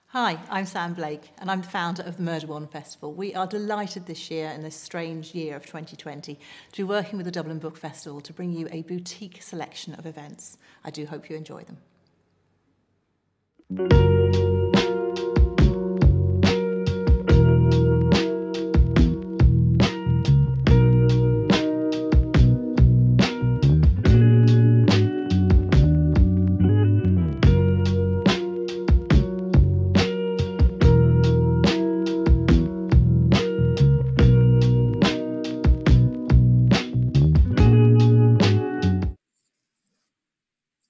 Hi, I'm Sam Blake, and I'm the founder of the Murder One Festival. We are delighted this year, in this strange year of 2020, to be working with the Dublin Book Festival to bring you a boutique selection of events. I do hope you enjoy them.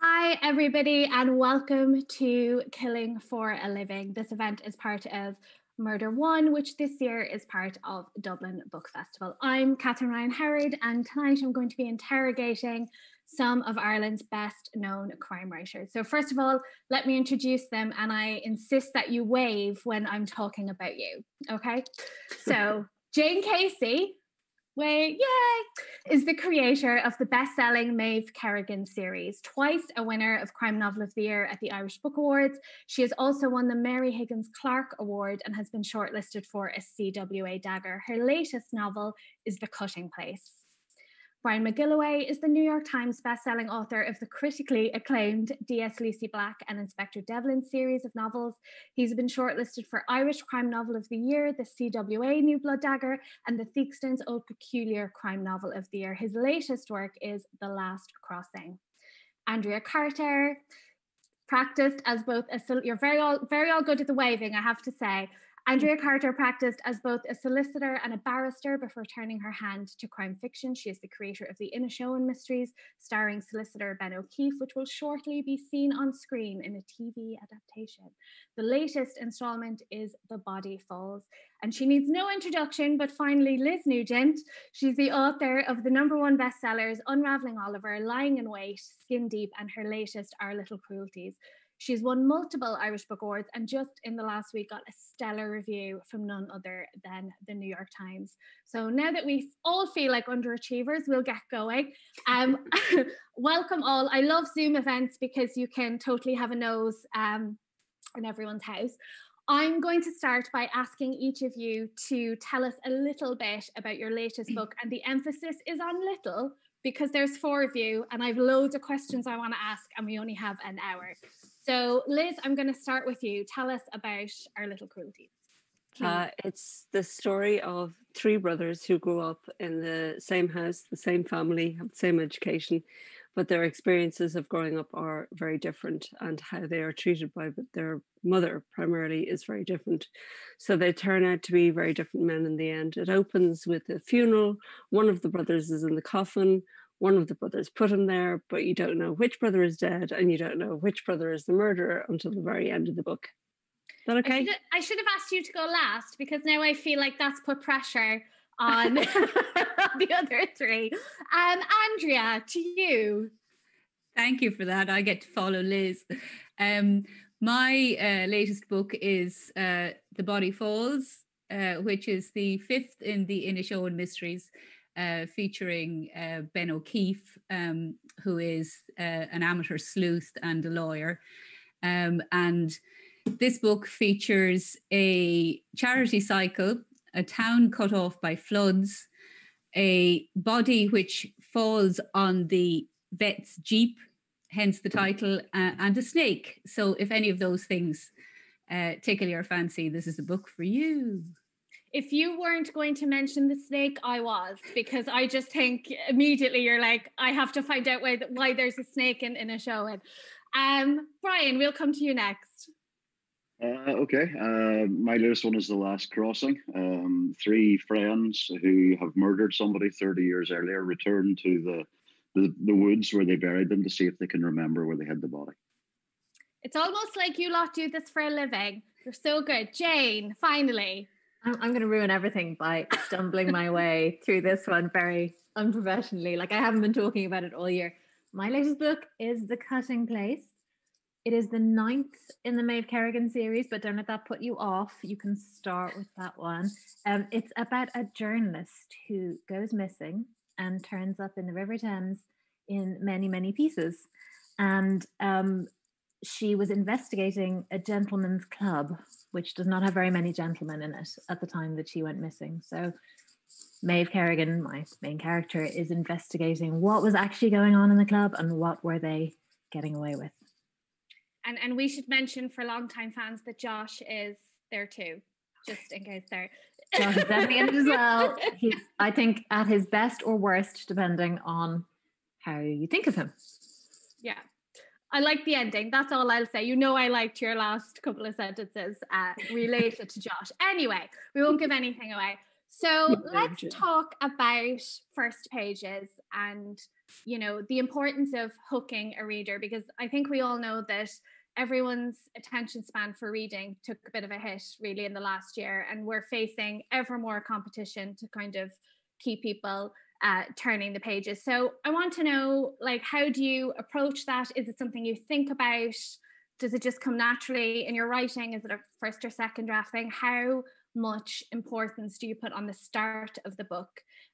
Hi, everybody, and welcome to Killing for a Living. This event is part of Murder One, which this year is part of Dublin Book Festival. I'm Catherine Ryan Howard, and tonight I'm going to be interrogating some of Ireland's best known crime writers. So first of all, let me introduce them, and I insist that you wave when I'm talking about you, okay? So Jane Casey, yay, is the creator of the best-selling Maeve Kerrigan series, twice a winner of Crime Novel of the Year at the Irish Book Awards. She has also won the Mary Higgins Clark Award and has been shortlisted for a CWA Dagger. Her latest novel is The Cutting Place. Brian McGilloway is the New York Times bestselling author of the critically acclaimed D.S. Lucy Black and Inspector Devlin series of novels. He's been shortlisted for Irish Crime Novel of the Year, the CWA New Blood Dagger, and the Theakston's Old Peculiar Crime Novel of the Year. His latest work is The Last Crossing. Andrea Carter practiced as both you're very all good at the waving, I have to say. Andrea Carter practiced as both a solicitor and a barrister before turning her hand to crime fiction. She is the creator of the Inishowen Mysteries, starring solicitor Ben O'Keefe, which will shortly be seen on screen in a TV adaptation. The latest installment is The Body Falls. And she needs no introduction, but finally, Liz Nugent. She's the author of the #1 bestsellers, Unraveling Oliver, Lying in Wait, Skin Deep, and her latest, Our Little Cruelties. She's won multiple Irish Book Awards and just in the last week got a stellar review from none other than the New York Times. So now that we all feel like underachievers, we'll get going. Welcome all. I love Zoom events because you can totally have a nose in everyone's house. I'm going to start by asking each of you to tell us a little bit about your latest book, and the emphasis is on little because there's 4 of you and I've loads of questions I want to ask and we only have an hour. So Liz, I'm going to start with you. Tell us about Our Little Cruelties. It's the story of 3 brothers who grew up in the same house, the same family, have the same education, but their experiences of growing up are very different, and how they are treated by their mother primarily is very different. So they turn out to be very different men in the end. It opens with a funeral. One of the brothers is in the coffin. One of the brothers put him there, but you don't know which brother is dead and you don't know which brother is the murderer until the very end of the book. Is that okay? I should have asked you to go last because now I feel like that's put pressure on the other 3. Andrea, to you. Thank you for that. I get to follow Liz. My latest book is The Body Falls, which is the 5th in the Inishowen Mysteries, featuring Ben O'Keefe, who is an amateur sleuth and a lawyer. And this book features a charity cycle, a town cut off by floods, a body which falls on the vet's jeep, hence the title, and a snake. So if any of those things tickle your fancy, this is a book for you. If you weren't going to mention the snake, I was, because I just think immediately you're like, I have to find out why there's a snake in Inishowen. Brian, we'll come to you next. Okay. My latest one is The Last Crossing. 3 friends who have murdered somebody 30 years earlier return to the woods where they buried them to see if they can remember where they hid the body. It's almost like you lot do this for a living. You're so good. Jane, finally. I'm going to ruin everything by stumbling my way through this one very unprofessionally. Like I haven't been talking about it all year. My latest book is The Cutting Place. It is the 9th in the Maeve Kerrigan series, but don't let that put you off. You can start with that one. It's about a journalist who goes missing and turns up in the River Thames in many, many pieces. And she was investigating a gentleman's club, which does not have very many gentlemen in it at the time that she went missing. So Maeve Kerrigan, my main character, is investigating what was actually going on in the club and what were they getting away with. And we should mention for long-time fans that Josh is there too, just in case they're... Josh is definitely in it as well. He's, I think, at his best or worst, depending on how you think of him. Yeah. I like the ending. That's all I'll say. You know I liked your last couple of sentences related to Josh. Anyway, we won't give anything away. So let's talk about first pages and, you know, the importance of hooking a reader, because I think we all know that everyone's attention span for reading took a bit of a hit really in the last year, and we're facing ever more competition to kind of keep people turning the pages. So I want to know, like, how do you approach that? Is it something you think about? Does it just come naturally in your writing? Is it a first or second draft thing? How much importance do you put on the start of the book?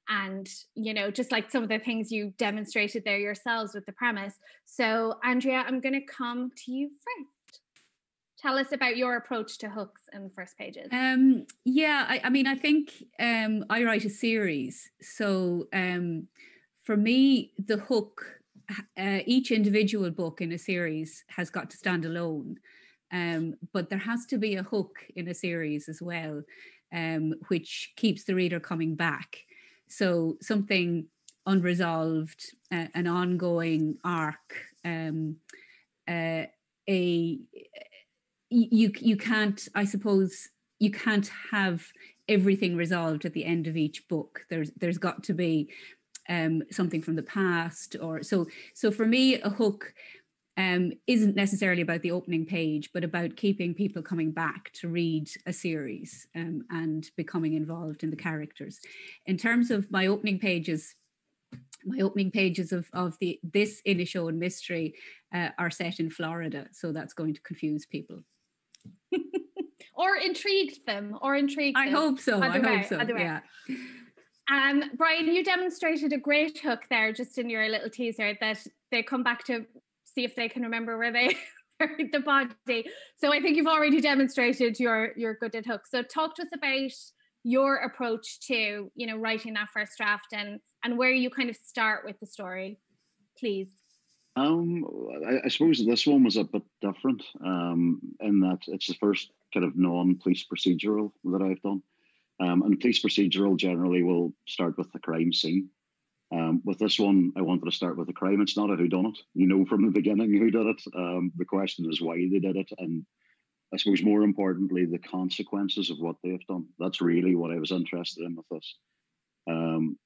And, you know, just like some of the things you demonstrated there yourselves with the premise. So Andrea, I'm going to come to you first. Tell us about your approach to hooks and first pages. I mean, I think I write a series. So for me, the hook, each individual book in a series has got to stand alone. But there has to be a hook in a series as well, which keeps the reader coming back. So something unresolved, an ongoing arc, you can't, I suppose, you can't have everything resolved at the end of each book. There's got to be something from the past, or so for me, a hook isn't necessarily about the opening page, but about keeping people coming back to read a series and becoming involved in the characters. In terms of my opening pages of this Inishowen mystery are set in Florida, so that's going to confuse people. Or intrigued them. I hope so. Yeah. Brian, you demonstrated a great hook there just in your little teaser, that they come back to see if they can remember where they buried the body. So I think you've already demonstrated you're good at hooks. So talk to us about your approach to, you know, writing that first draft and where you kind of start with the story, please. I suppose this one was a bit different in that it's the first kind of non-police procedural that I've done. And police procedural generally will start with the crime scene. With this one, I wanted to start with the crime. It's not a whodunit. You know from the beginning who did it. The question is why they did it. And I suppose more importantly, the consequences of what they have done. That's really what I was interested in with this.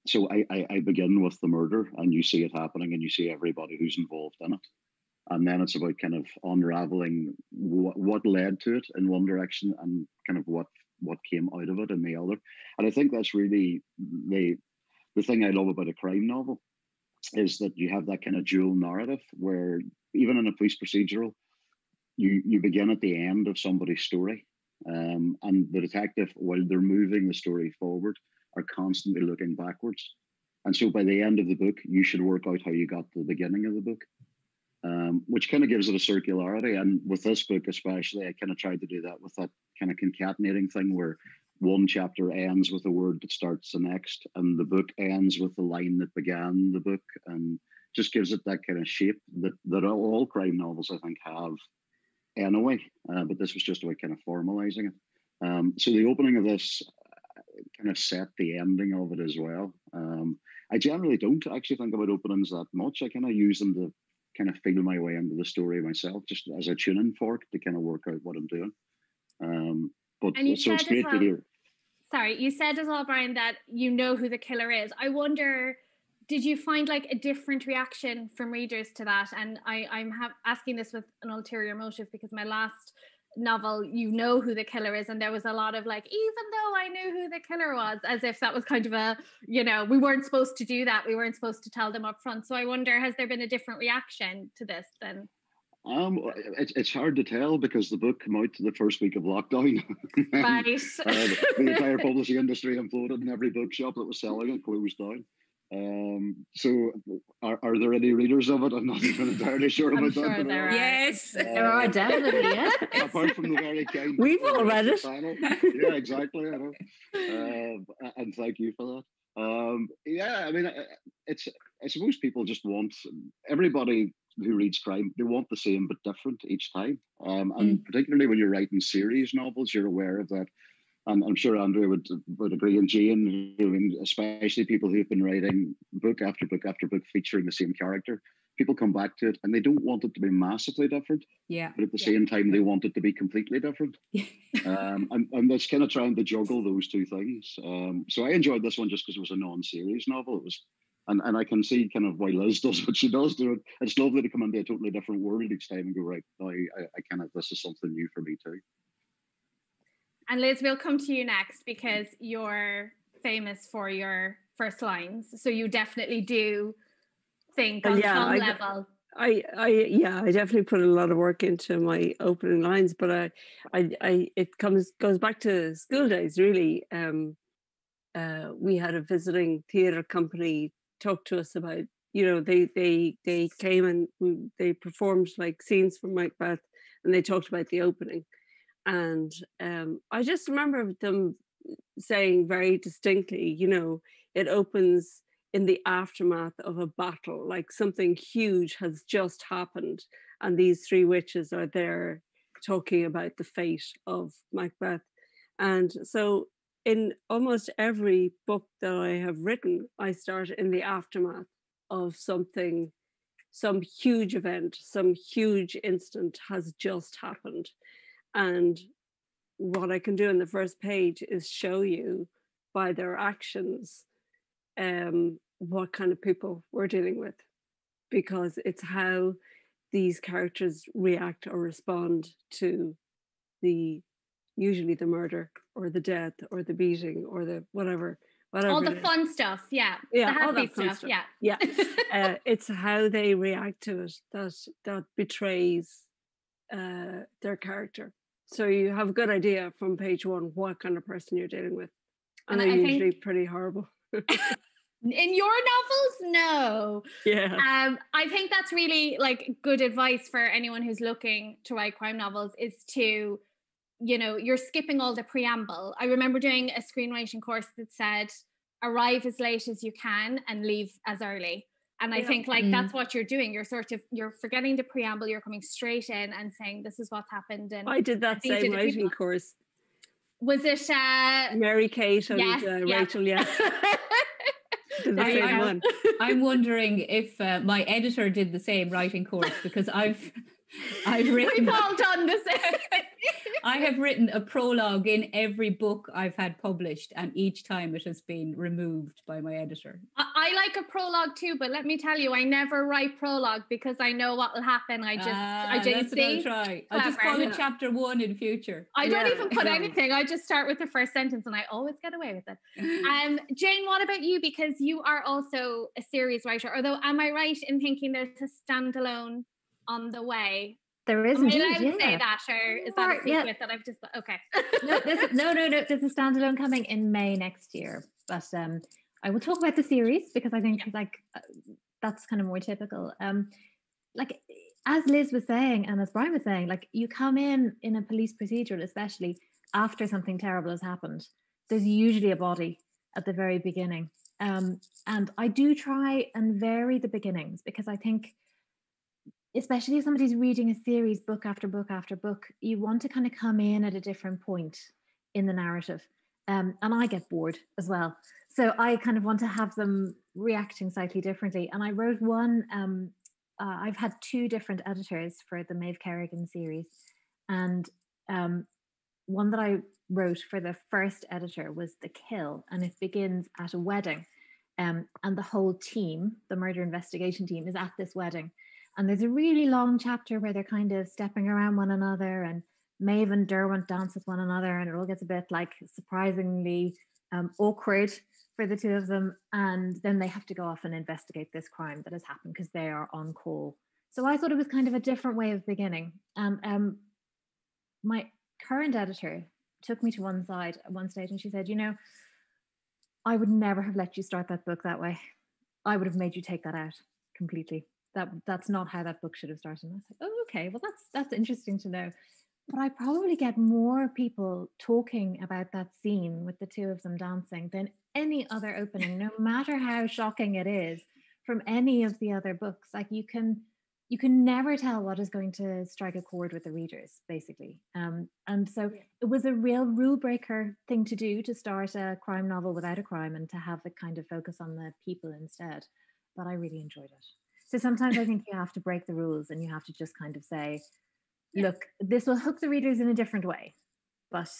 So I begin with the murder, and you see it happening, and you see everybody who's involved in it. And then it's about kind of unraveling what led to it in one direction and kind of what came out of it in the other. And I think that's really the thing I love about a crime novel, is that you have that kind of dual narrative where even in a police procedural, you begin at the end of somebody's story. And the detective, while they're moving the story forward, are constantly looking backwards. And so by the end of the book, you should work out how you got to the beginning of the book, which kind of gives it a circularity. And with this book especially, I kind of tried to do that with that kind of concatenating thing where one chapter ends with a word that starts the next, and the book ends with the line that began the book, and just gives it that kind of shape that all crime novels, I think, have anyway. But this was just a way kind of formalizing it. So the opening of this kind of set the ending of it as well. I generally don't actually think about openings that much. I kind of use them to kind of feel my way into the story myself, just as a tuning fork to kind of work out what I'm doing. But so it's great to hear. Sorry, you said as well, Brian, that you know who the killer is. I wonder, did you find like a different reaction from readers to that? And I'm asking this with an ulterior motive, because my last novel, you know who the killer is, and there was a lot of like, even though I knew who the killer was, as if that was kind of a, you know, we weren't supposed to do that, we weren't supposed to tell them up front. So I wonder, has there been a different reaction to this then? It's hard to tell, because the book came out the first week of lockdown. Right. The entire publishing industry imploded, and every bookshop that was selling it closed down. So are there any readers of it? I'm not even entirely sure I'm about sure that. there are. Yes. There are definitely, yes. Apart from the very kind. We've all read it. Panel. Yeah, exactly. I know. And thank you for that. Yeah, I mean, I suppose people just want, everybody who reads crime, they want the same but different each time. And particularly when you're writing series novels, you're aware of that. And I'm sure Andrea would agree, and Jane, I mean, especially people who've been writing book after book after book featuring the same character. People come back to it and they don't want it to be massively different. Yeah. But at the same time, they want it to be completely different. And that's kind of trying to juggle those two things. So I enjoyed this one just because it was a non-series novel. It was, and I can see kind of why Liz does what she does. Do it. It's lovely to come into a totally different world each time and go, right, now I kind of, this is something new for me too. And Liz, we'll come to you next because you're famous for your first lines. So you definitely do think on some level. I definitely put a lot of work into my opening lines, but it goes back to school days really. We had a visiting theatre company talk to us about, they came and they performed like scenes from Macbeth, and they talked about the opening. And I just remember them saying very distinctly, it opens in the aftermath of a battle, like something huge has just happened. And these three witches are there talking about the fate of Macbeth. And so in almost every book that I have written, I start in the aftermath of something, some huge event, some huge incident has just happened. And what I can do in the first page is show you by their actions what kind of people we're dealing with, because it's how these characters react or respond to usually the murder or the death or the beating or the whatever all the fun stuff, the happy stuff. It's how they react to it that betrays their character. So you have a good idea from page one what kind of person you're dealing with. And they're usually pretty horrible. In your novels, no. Yeah. I think that's really like good advice for anyone who's looking to write crime novels, is to, you're skipping all the preamble. I remember doing a screenwriting course that said, arrive as late as you can and leave as early. And I think that's what you're doing. You're forgetting the preamble. You're coming straight in and saying, this is what's happened. And I did that same writing course. Was it Mary Kate and Rachel? Yes. Did the same one. I'm wondering if my editor did the same writing course, because I've written. We've all done the same. I have written a prologue in every book I've had published, and each time it has been removed by my editor. I like a prologue too, but let me tell you, I never write prologue because I know what will happen. I just see. I'll try. I'll just call it chapter 1 in future. I don't even put anything. I just start with the first sentence, and I always get away with it. Jane, what about you? Because you are also a series writer. Although, am I right in thinking there's a standalone on the way? There is indeed. Am I allowed to say that, or is that a secret that I've just... Okay. No, there's a standalone coming in May next year. But I will talk about the series because I think that's kind of more typical. Like as Liz was saying and as Brian was saying, like you come in a police procedural, especially after something terrible has happened. There's usually a body at the very beginning. And I do try and vary the beginnings, because I think, especially if somebody's reading a series book after book after book, you want to kind of come in at a different point in the narrative. And I get bored as well. So I kind of want to have them reacting slightly differently. And I wrote one, I've had 2 different editors for the Maeve Kerrigan series. And one that I wrote for the first editor was The Kill. And it begins at a wedding. And the whole team, the murder investigation team, is at this wedding. And there's a really long chapter where they're kind of stepping around one another, and Maeve and Derwent dance with one another, and it all gets a bit like surprisingly awkward for the 2 of them. And then they have to go off and investigate this crime that has happened because they are on call. So I thought it was kind of a different way of beginning. And my current editor took me to one side at one stage and she said, I would never have let you start that book that way. I would have made you take that out completely. That's not how that book should have started. And I was like, oh, okay, well, that's interesting to know. But I probably get more people talking about that scene with the two of them dancing than any other opening, no matter how shocking it is, from any of the other books. Like you can never tell what is going to strike a chord with the readers, basically. And so it was a real rule breaker thing to do, to start a crime novel without a crime and to have it kind of focus on the people instead. But I really enjoyed it. So sometimes I think you have to break the rules and you have to just kind of say, look, this will hook the readers in a different way. But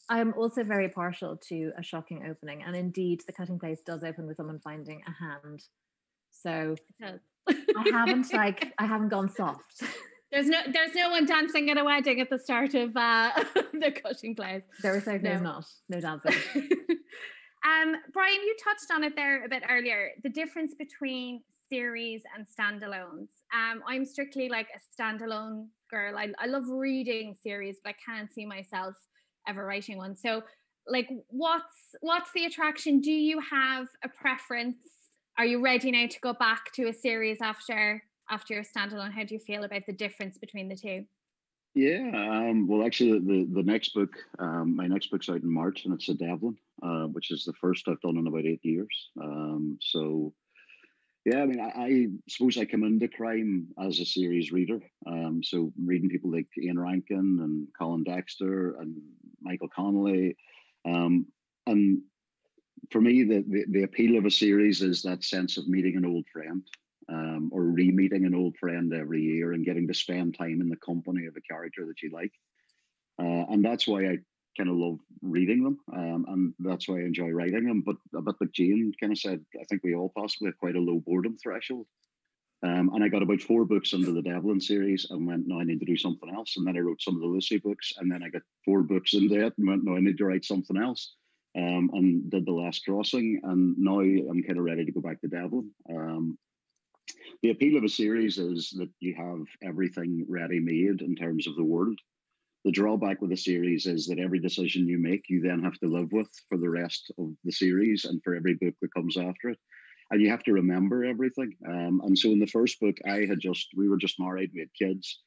I'm also very partial to a shocking opening. And indeed, The Cutting Place does open with someone finding a hand. So I haven't gone soft. There's no one dancing at a wedding at the start of The Cutting Place. There certainly is not. No dancing. Brian, you touched on it there a bit earlier, the difference between series and standalones. I'm strictly like a standalone girl. I love reading series, but I can't see myself ever writing one. So like what's the attraction? Do you have a preference? Are you ready now to go back to a series after your standalone? How do you feel about the difference between the two? Yeah, well, actually, the next book, my next book's out in March, and it's a Devlin, which is the first I've done in about 8 years. So, yeah, I mean, I suppose I come into crime as a series reader. So reading people like Ian Rankin and Colin Dexter and Michael Connolly. And for me, the appeal of a series is that sense of meeting an old friend. Or re-meeting an old friend every year and getting to spend time in the company of a character that you like. And that's why I kind of love reading them. And that's why I enjoy writing them. But a bit like Jane kind of said, I think we all possibly have quite a low boredom threshold. And I got about 4 books into the Devlin series and went, no, I need to do something else. And then I wrote some of the Lucy books. And then I got 4 books into it and went, no, I need to write something else. And did The Last Crossing. And now I'm kind of ready to go back to Devlin. The appeal of a series is that you have everything ready-made in terms of the world. The drawback with a series is that every decision you make, you then have to live with for the rest of the series and for every book that comes after it. And you have to remember everything. And so in the first book, we were just married, we had kids,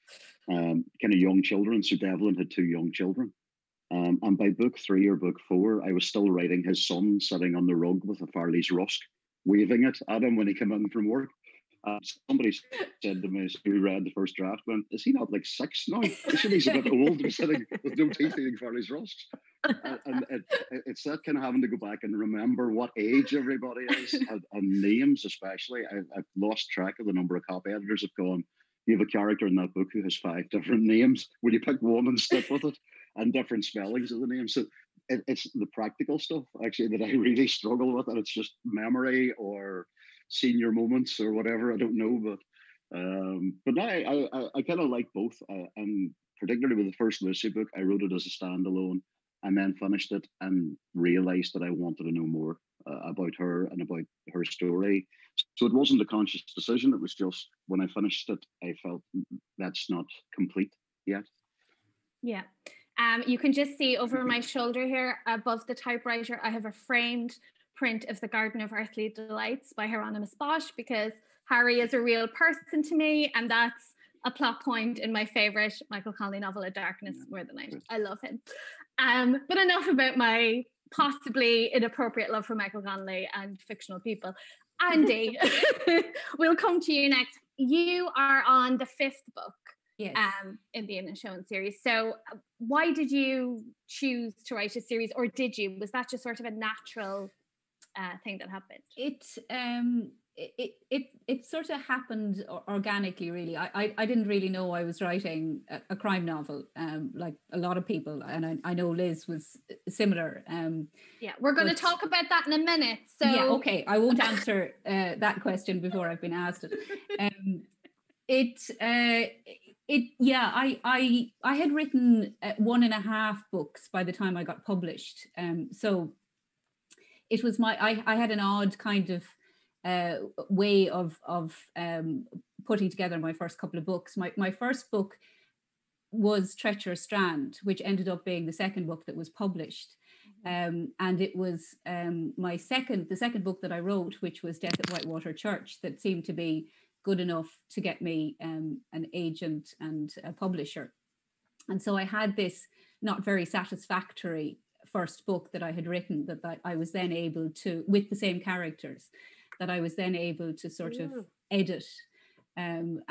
kind of young children. So Devlin had 2 young children. And by book 3 or book 4, I was still writing his son sitting on the rug with a Farley's rusk, waving it at him when he came in from work. Somebody said to me, who read the first draft, went, is he not like 6 now? He's a bit old to be sitting with no teeth eating Farley's rusks. And it's that kind of having to go back and remember what age everybody is, and names especially. I've lost track of the number of copy editors have gone, you have a character in that book who has 5 different names. Will you pick one and stick with it? And different spellings of the names. So it's the practical stuff, actually, that I really struggle with. And it's just memory or senior moments or whatever, I don't know, but now I kind of like both, and particularly with the first Lucy book, I wrote it as a standalone and then finished it and realized that I wanted to know more about her and about her story. So it wasn't a conscious decision, it was just when I finished it I felt that's not complete yet. Yeah. You can just see over my shoulder here above the typewriter I have a framed print of The Garden of Earthly Delights by Hieronymus Bosch, because Harry is a real person to me, and that's a plot point in my favourite Michael Connolly novel, A Darkness More Than Night. I love him. But enough about my possibly inappropriate love for Michael Connolly and fictional people. Andy, we'll come to you next. You are on the 5th book. Yes. In the Inishowen series. So why did you choose to write a series, or did you? Was that just sort of a natural thing that happened? It sort of happened organically, really. I didn't really know I was writing a crime novel, like a lot of people, and I know Liz was similar. Yeah, we're going to talk about that in a minute. So yeah, okay, I won't answer that question before I've been asked it. I had written 1.5 books by the time I got published. So it was I had an odd kind of way of putting together my first couple of books. My first book was Treacherous Strand, which ended up being the second book that was published. And it was the second book that I wrote, which was Death at Whitewater Church, that seemed to be good enough to get me an agent and a publisher. And so I had this not very satisfactory first book that I had written that I was then able to, with the same characters, that I was then able to sort of edit and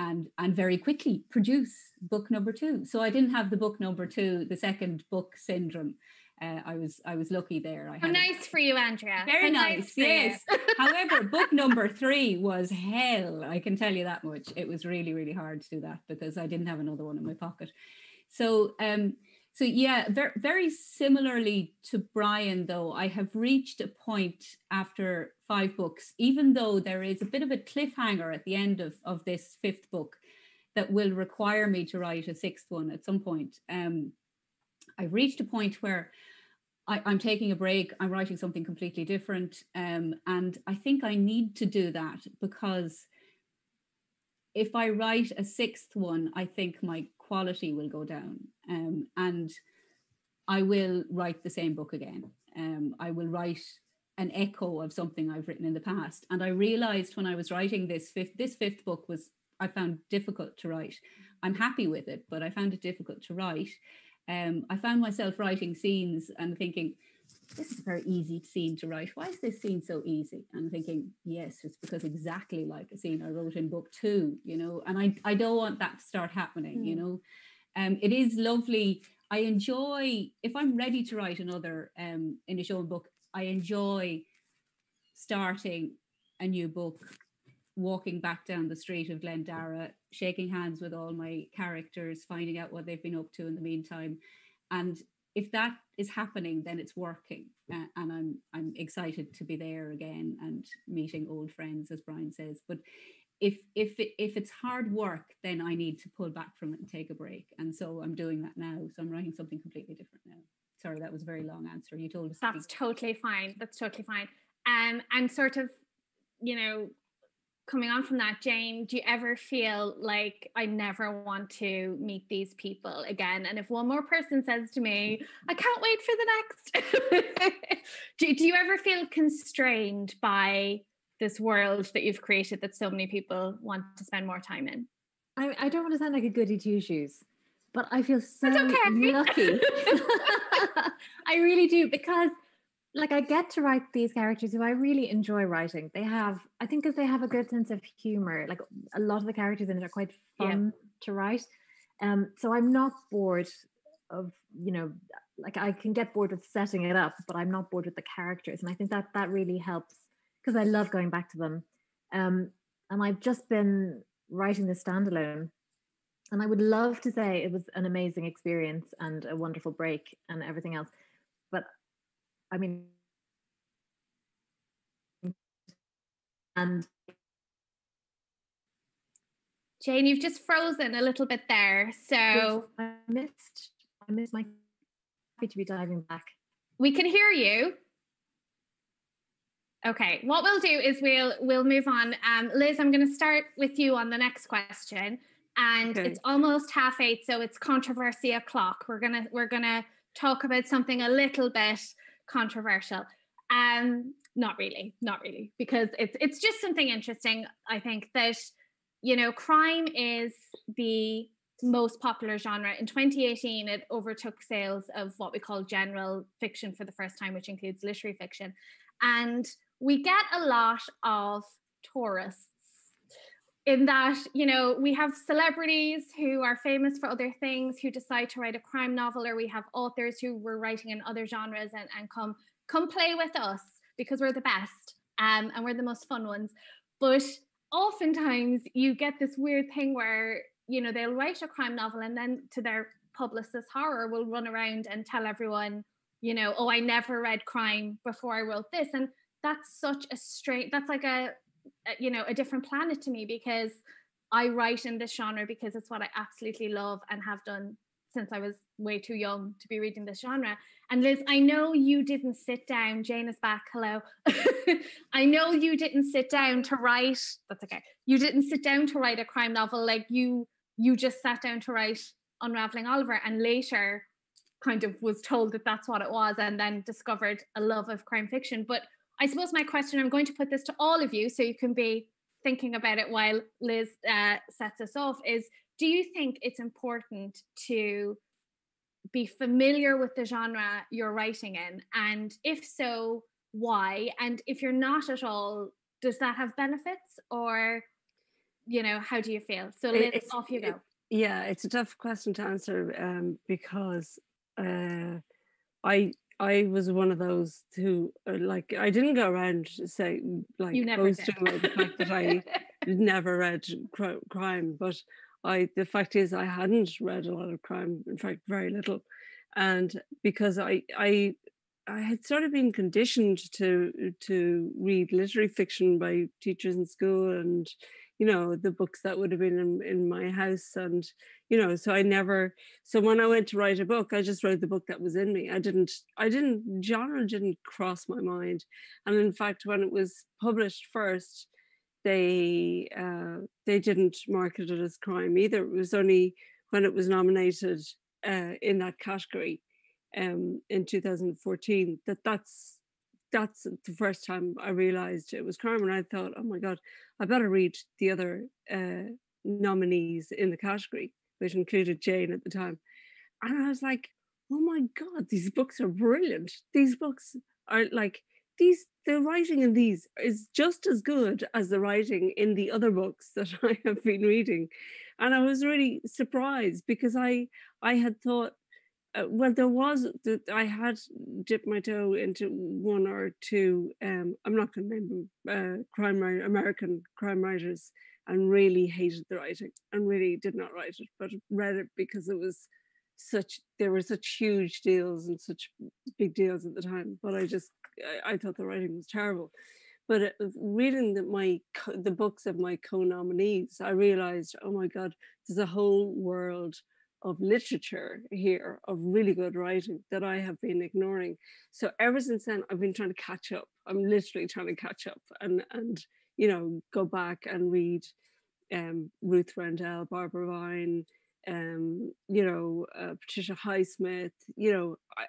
very quickly produce book number 2. So I didn't have the book number 2, the second book syndrome. I was lucky there. How nice for you, Andrea. Very nice, yes. However, book number 3 was hell. I can tell you that much. It was really, really hard to do that because I didn't have another one in my pocket. So yeah, very similarly to Brian, though, I have reached a point after 5 books, even though there is a bit of a cliffhanger at the end of this 5th book that will require me to write a 6th one at some point. I've reached a point where I'm taking a break. I'm writing something completely different. And I think I need to do that because if I write a 6th one, I think my quality will go down, and I will write the same book again. I will write an echo of something I've written in the past. And I realized when I was writing this fifth book I found difficult to write. I'm happy with it, but I found it difficult to write. I found myself writing scenes and thinking, this is a very easy scene to write. Why is this scene so easy? And thinking, yes, it's because exactly like a scene I wrote in book 2, and I don't want that to start happening, It is lovely. I enjoy, if I'm ready to write another Inishowen book, I enjoy starting a new book, walking back down the street of Glendara, shaking hands with all my characters, finding out what they've been up to in the meantime. And if that is happening, then it's working. And I'm excited to be there again and meeting old friends, as Brian says. But if it's hard work, then I need to pull back from it and take a break. And so I'm doing that now. So I'm writing something completely different now. Sorry, that was a very long answer. You told us. That's totally fine. That's totally fine. And sort of, coming on from that, Jane, do you ever feel like I never want to meet these people again? And if one more person says to me, I can't wait for the next, do you ever feel constrained by this world that you've created that so many people want to spend more time in? I don't want to sound like a goody two shoes, but I feel so lucky. I really do, because I get to write these characters who I really enjoy writing. I think because they have a good sense of humor, like a lot of the characters in it are quite fun to write. So I'm not bored of, I can get bored with setting it up, but I'm not bored with the characters. And I think that really helps because I love going back to them. And I've just been writing this standalone. And I would love to say it was an amazing experience and a wonderful break and everything else. But I mean, and Jane, you've just frozen a little bit there. So I missed my, happy to be diving back. We can hear you. Okay, what we'll do is we'll move on. Liz, I'm going to start with you on the next question. And It's almost 8:30, so it's controversy o'clock. We're gonna talk about something a little bit controversial. Not really, because it's just something interesting. I think that, crime is the most popular genre. In 2018, it overtook sales of what we call general fiction for the first time, which includes literary fiction. And we get a lot of tourists in that, we have celebrities who are famous for other things who decide to write a crime novel, or we have authors who were writing in other genres and come play with us because we're the best and we're the most fun ones. But oftentimes you get this weird thing where, they'll write a crime novel and then, to their publicist's horror, will run around and tell everyone, oh, I never read crime before I wrote this. And that's such a strange, that's like a different planet to me, because I write in this genre because it's what I absolutely love and have done since I was way too young to be reading this genre. And Liz, I know you didn't sit down. Jane is back. Hello. I know you didn't sit down to write. That's okay. You didn't sit down to write a crime novel. Like you just sat down to write Unraveling Oliver, and later kind of was told that that's what it was, and then discovered a love of crime fiction. But I suppose my question, I'm going to put this to all of you so you can be thinking about it while Liz sets us off, is do you think it's important to be familiar with the genre you're writing in? And if so, why? And if you're not at all, does that have benefits, or, how do you feel? So Liz, off you go. It's a tough question to answer because I was one of those who I didn't go around boasting about the fact that I never read crime, but the fact is I hadn't read a lot of crime, in fact very little, and because I had sort of been conditioned to read literary fiction by teachers in school, and the books that would have been in my house, and so when I went to write a book, I just wrote the book that was in me. Genre didn't cross my mind. And in fact, when it was published first, they didn't market it as crime either. It was only when it was nominated in that category in 2014 that's the first time I realized it was crime. And I thought, oh my God, I better read the other nominees in the category, which included Jane at the time. And I was like, oh my God, these books are brilliant. These books are the writing in these is just as good as the writing in the other books that I have been reading. And I was really surprised because I had thought, I had dipped my toe into one or two, I'm not going to name them, American crime writers, and really hated the writing and really did not write it, but read it because there were such huge deals and such big deals at the time. But I thought the writing was terrible. But reading the books of my co-nominees, I realized, oh my God, there's a whole world of literature here, of really good writing that I have been ignoring. So ever since then, I've been trying to catch up. I'm literally trying to catch up and go back and read Ruth Rendell, Barbara Vine, Patricia Highsmith.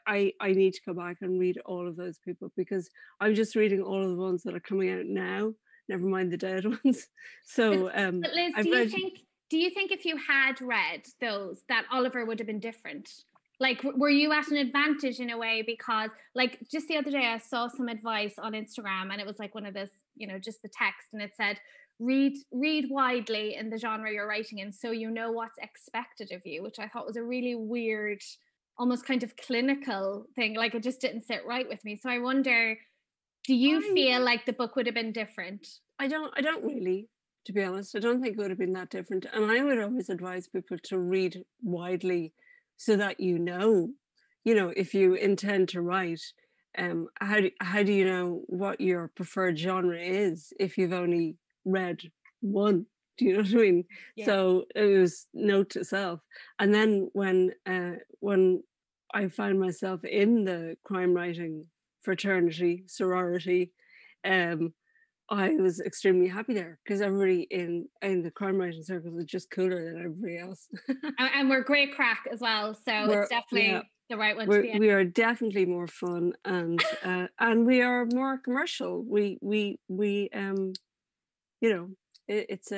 I need to go back and read all of those people because I'm just reading all of the ones that are coming out now, never mind the dead ones. So but Liz, do you think if you had read those, that Oliver would have been different? Like, were you at an advantage in a way? Because just the other day I saw some advice on Instagram, and it was one of those, just the text, and it said, read widely in the genre you're writing in so you know what's expected of you, which I thought was a really weird, almost kind of clinical thing. It just didn't sit right with me. So I wonder, do you feel like the book would have been different? I don't really, to be honest. I don't think it would have been that different. And I would always advise people to read widely so that if you intend to write, how do you know what your preferred genre is if you've only read one? Do you know what I mean? Yeah. So it was note to self. And then when I found myself in the crime writing fraternity, sorority, I was extremely happy there because everybody in the crime writing circles was just cooler than everybody else. and we're great crack as well, so it's definitely the right one to be in. We are definitely more fun and we are more commercial. It's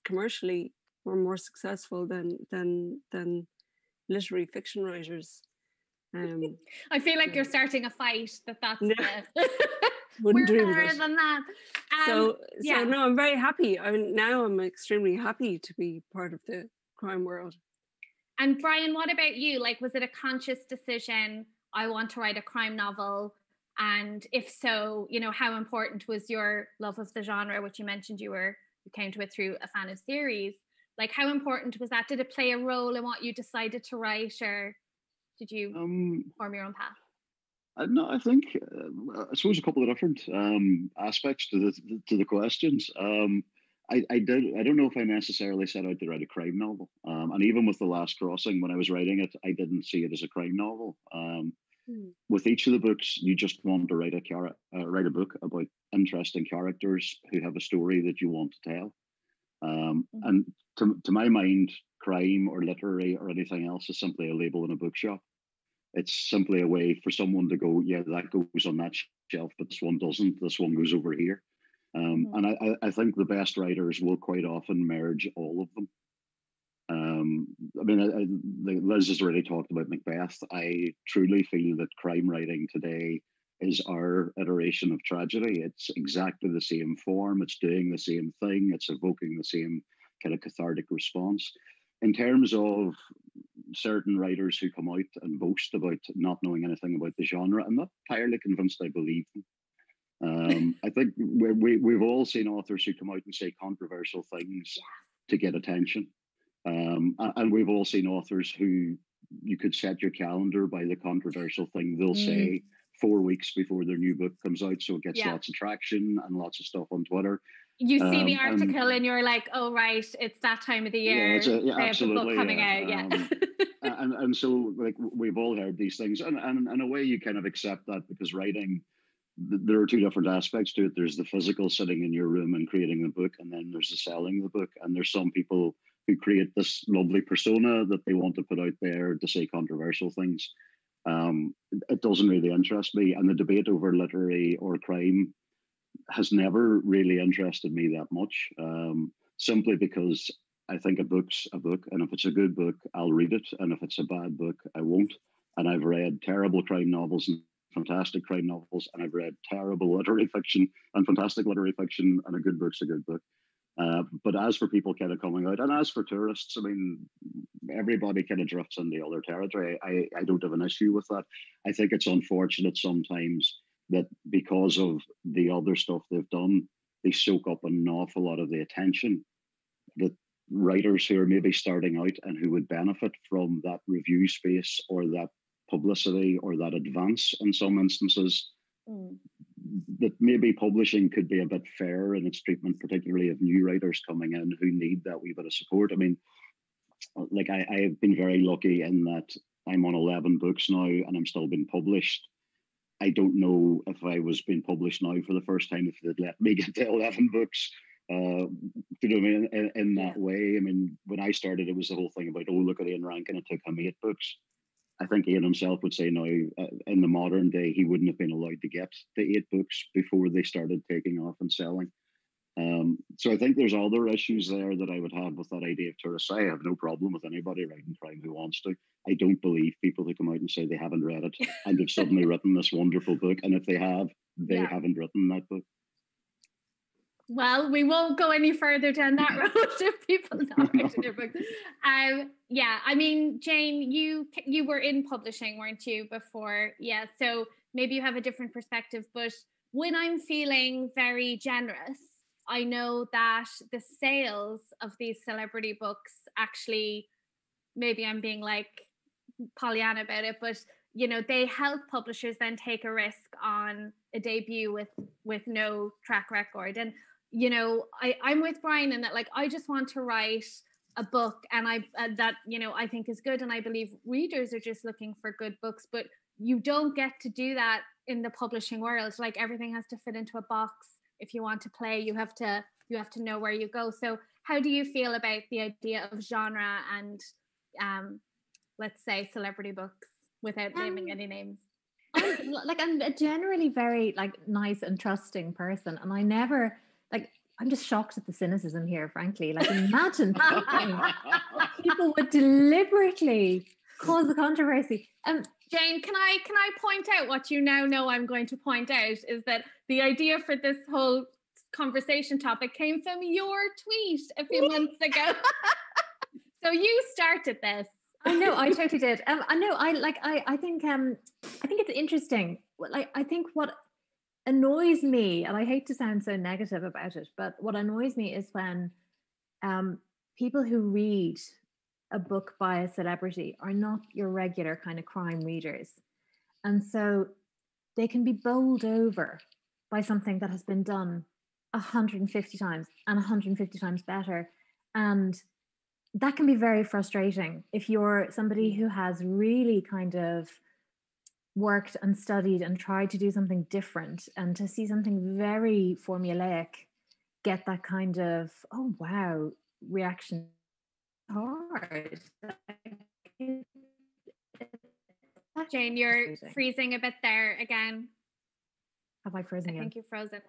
commercially we're more successful than literary fiction writers. I feel like you're starting a fight that's wouldn't we're dream better of it. than that. So no, I'm very happy. I'm extremely happy to be part of the crime world. And Brian, what about you? Was it a conscious decision? I want to write a crime novel. And if so, how important was your love of the genre, which you mentioned you came to it through a fan of series? How important was that? Did it play a role in what you decided to write, or did you form your own path? No, I think I suppose a couple of different aspects to the questions. I don't know if I necessarily set out to write a crime novel, and even with The Last Crossing, when I was writing it, I didn't see it as a crime novel. With each of the books, you just want to write a book about interesting characters who have a story that you want to tell. And to my mind, crime or literary or anything else is simply a label in a bookshop. It's simply a way for someone to go, yeah, that goes on that shelf, but this one doesn't. This one goes over here. And I think the best writers will quite often merge all of them. I mean, Liz has already talked about Macbeth. I truly feel that crime writing today is our iteration of tragedy. It's exactly the same form. It's doing the same thing. It's evoking the same kind of cathartic response. In terms of certain writers who come out and boast about not knowing anything about the genre, I'm not entirely convinced I believe them. I think we've all seen authors who come out and say controversial things to get attention. And we've all seen authors who you could set your calendar by the controversial thing they'll say 4 weeks before their new book comes out. So it gets lots of traction and lots of stuff on Twitter. You see the article and you're like, oh, right, it's that time of the year. Yeah, they absolutely. Have the book coming out, and so like we've all heard these things. And in a way you kind of accept that, because writing, there are two different aspects to it. There's the physical sitting in your room and creating the book, and then there's the selling the book. And there's some people who create this lovely persona that they want to put out there to say controversial things. It doesn't really interest me. And the debate over literary or crime has never really interested me that much, simply because I think a book's a book. And if it's a good book, I'll read it. And if it's a bad book, I won't. And I've read terrible crime novels and fantastic crime novels. And I've read terrible literary fiction and fantastic literary fiction. And a good book's a good book. But as for people kind of coming out, and as for tourists, I mean, everybody kind of drifts in the other territory. I don't have an issue with that. I think it's unfortunate sometimes that because of the other stuff they've done, they soak up an awful lot of the attention that writers who are maybe starting out and who would benefit from that review space or that publicity or that advance in some instances, that maybe publishing could be a bit fairer in its treatment, particularly of new writers coming in who need that wee bit of support. I mean, like I have been very lucky in that I'm on 11 books now and I'm still being published. I don't know if I was being published now for the first time, if they'd let me get to 11 books, you know what I mean, in that way. I mean, when I started, it was the whole thing about, oh, look at Ian Rankin, it took him 8 books. I think Ian himself would say now, in the modern day, he wouldn't have been allowed to get the 8 books before they started taking off and selling. So I think there's other issues there that I would have with that idea of tourists. I have no problem with anybody writing crime who wants to. I don't believe people who come out and say they haven't read it and have suddenly written this wonderful book. And if they have, they haven't written that book. Well, we won't go any further down that road if people not writing their books. Yeah, I mean, Jane, you were in publishing, weren't you, before? Yeah, so maybe you have a different perspective. But when I'm feeling very generous, I know that the sales of these celebrity books actually, maybe I'm being like Pollyanna about it, but you know, they help publishers then take a risk on a debut with no track record. And you know, I'm with Brian in that, like, I just want to write a book and that, you know, I think is good. And I believe readers are just looking for good books, but you don't get to do that in the publishing world. Like, everything has to fit into a box. If you want to play, you have to know where you go. So how do you feel about the idea of genre and let's say celebrity books, without naming any names? I'm a generally very nice and trusting person, and I never I'm just shocked at the cynicism here, frankly. Like, imagine people would deliberately cause a controversy. Jane, can I point out what you now know I'm going to point out, is that the idea for this whole conversation topic came from your tweet a few months ago. So you started this. I know, I totally did. I think it's interesting. I think what annoys me, and I hate to sound so negative about it, but what annoys me is when people who read a book by a celebrity are not your regular kind of crime readers. And so they can be bowled over by something that has been done 150 times and 150 times better. And that can be very frustrating if you're somebody who has really kind of worked and studied and tried to do something different, and to see something very formulaic get that kind of, oh wow, reaction. Hard. It's Jane, you're freezing a bit there again. Have I frozen again? I think you're frozen.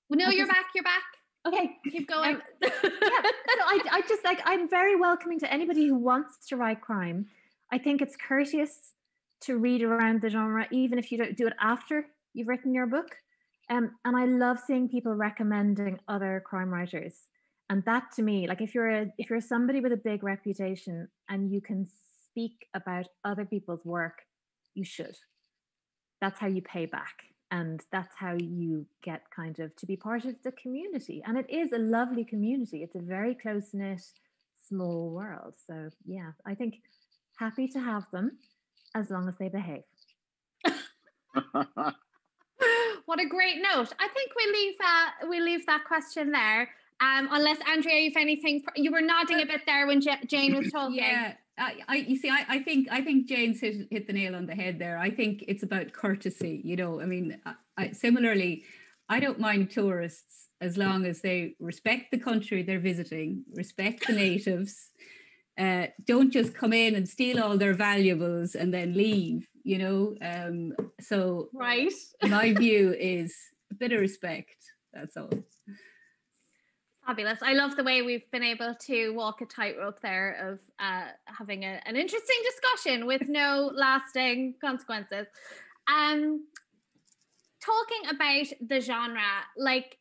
Well, no, you're back. You're back. Okay, keep going. So I just I'm very welcoming to anybody who wants to write crime. I think it's courteous to read around the genre, even if you don't do it after you've written your book. And I love seeing people recommending other crime writers. And that to me, like if you're somebody with a big reputation and you can speak about other people's work, you should. That's how you pay back. And that's how you get kind of to be part of the community. And it is a lovely community. It's a very close-knit, small world. So yeah, I think happy to have them as long as they behave. What a great note. I think we leave that question there. Unless Andrea, you've anything, you were nodding a bit there when Jane was talking. Yeah, I think Jane's hit the nail on the head there. I think it's about courtesy. You know, I mean, similarly, I don't mind tourists as long as they respect the country they're visiting, respect the natives. Don't just come in and steal all their valuables and then leave. You know, so right. My view is a bit of respect. That's all. Fabulous. I love the way we've been able to walk a tightrope there of having an interesting discussion with no lasting consequences. Talking about the genre, like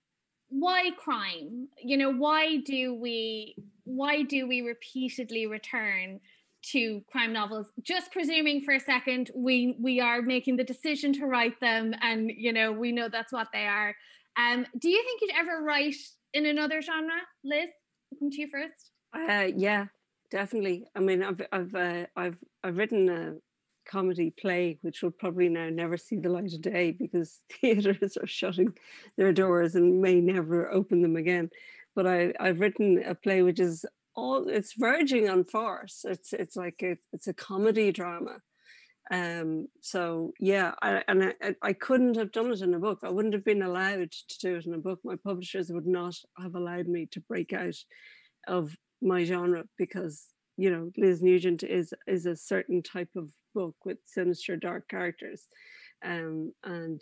why crime? You know, why do we repeatedly return to crime novels? Just presuming for a second we are making the decision to write them, and you know we know that's what they are. Do you think you'd ever write in another genre? Liz, I'll come to you first. Yeah, definitely. I mean, I've written a comedy play which will probably now never see the light of day because theatres are shutting their doors and may never open them again. But I've written a play which is it's verging on farce. It's like it's a comedy drama. So yeah, I couldn't have done it in a book. I wouldn't have been allowed to do it in a book. My publishers would not have allowed me to break out of my genre because, you know, Liz Nugent is a certain type of book with sinister, dark characters. And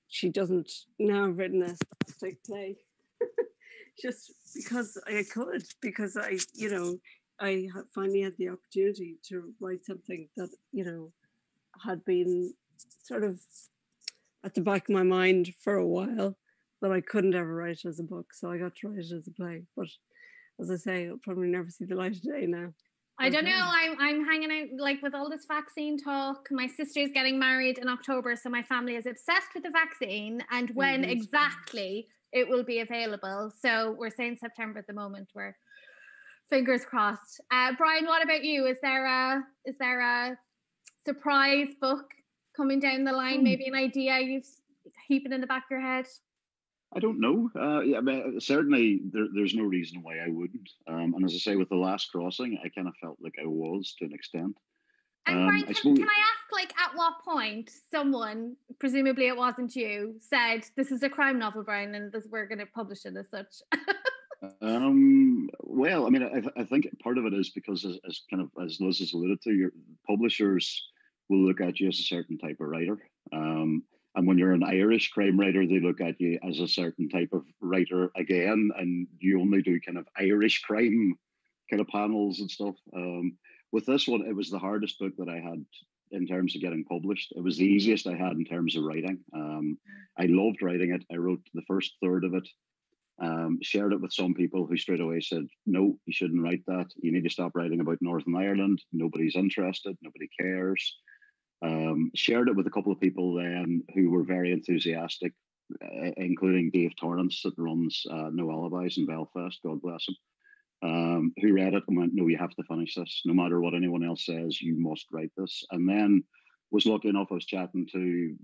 she doesn't now have written a slapstick play just because I could, because I finally had the opportunity to write something that, you know, had been sort of at the back of my mind for a while, but I couldn't ever write it as a book. So I got to write it as a play. But as I say, it'll probably never see the light of day now. I don't know. I'm hanging out like with all this vaccine talk. My sister's getting married in October, so my family is obsessed with the vaccine and when exactly it will be available. So we're saying September at the moment. We're fingers crossed. Brian, what about you? Is there a surprise book coming down the line? Maybe an idea you've heaping in the back of your head? I don't know. Yeah, I mean, certainly there's no reason why I wouldn't. And as I say, with The Last Crossing, I kind of felt like I was to an extent. And Brian, can I ask, like, at what point someone, presumably it wasn't you, said, this is a crime novel, Brian, and we're going to publish it as such? Well, I mean, I think part of it is because, as Liz has alluded to, your publishers will look at you as a certain type of writer. And when you're an Irish crime writer, they look at you as a certain type of writer again, and you only do kind of Irish crime kind of panels and stuff. With this one, it was the hardest book that I had in terms of getting published. It was the easiest I had in terms of writing. I loved writing it. I wrote the first third of it, shared it with some people who straight away said, no, you shouldn't write that. You need to stop writing about Northern Ireland. Nobody's interested. Nobody cares. Shared it with a couple of people then who were very enthusiastic, including Dave Torrance that runs No Alibis in Belfast, God bless him, who read it and went, no, you have to finish this. No matter what anyone else says, you must write this. And then was lucky enough, I was chatting to